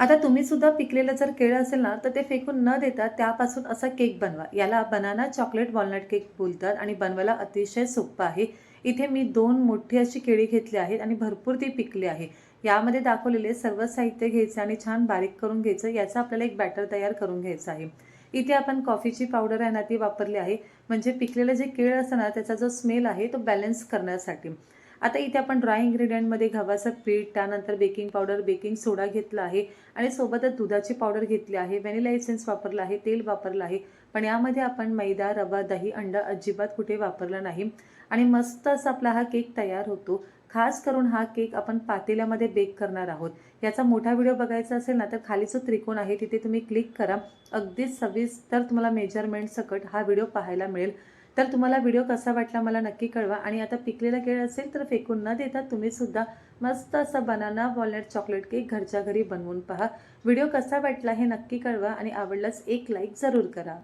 आता तुम्ही सुद्धा पिकलेलं जर केळं असेल ना, तर ते फेकून न देता त्यापासून असा केक बनवा. याला बनाना चॉकलेट वॉलनट केक बोलतात आणि बनवायला अतिशय सोपं आहे. इथे मी 2 मोठी अशी केळी घेतली आहेत आणि भरपूर ती पिकली आहे. यामध्ये दाखवलेले सर्व साहित्य घ्यायचे आणि छान बारीक करून घ्यायचं. याचं आपल्याला एक बॅटर तयार करून घ्यायचं आहे. इथे आपण कॉफीची पावडर आहे ना, ती वापरली आहे. म्हणजे पिकलेलं जे केळ असतं ना, त्याचा जो स्मेल आहे तो बॅलन्स करण्यासाठी. आता इथे आपण ड्राय इन्ग्रेडियंटमध्ये गव्हाचं पीठ, त्यानंतर बेकिंग पावडर, बेकिंग सोडा घेतला आहे आणि सोबतच दुधाची पावडर घेतली आहे, व्हॅनिला एसेन्स वापरला आहे, तेल वापरलं आहे. पण यामध्ये आपण मैदा, रवा, दही, अंडा अजिबात कुठे वापरलं नाही आणि मस्त असा आपला हा केक तयार होतो. खास करून हा केक आपण पातेल्यामध्ये बेक करणार आहोत. याचा मोठा व्हिडिओ बघायचा असेल ना, तर खाली जो त्रिकोण आहे तिथे तुम्ही क्लिक करा. अगदीच सविस्तर तुम्हाला मेजरमेंट सकट हा व्हिडिओ पाहायला मिळेल. तर तुम्हाला व्हिडिओ कसा वाटला मला नक्की कळवा आणि आता पिकलेला केळ असेल तर फेकून न देता तुम्ही सुद्धा मस्त असा बनाना वॉलनट चॉकलेट केक घरच्या घरी बनवून पहा. व्हिडिओ कसा वाटला हे नक्की कळवा आणि आवडल्यास एक लाईक जरूर करा.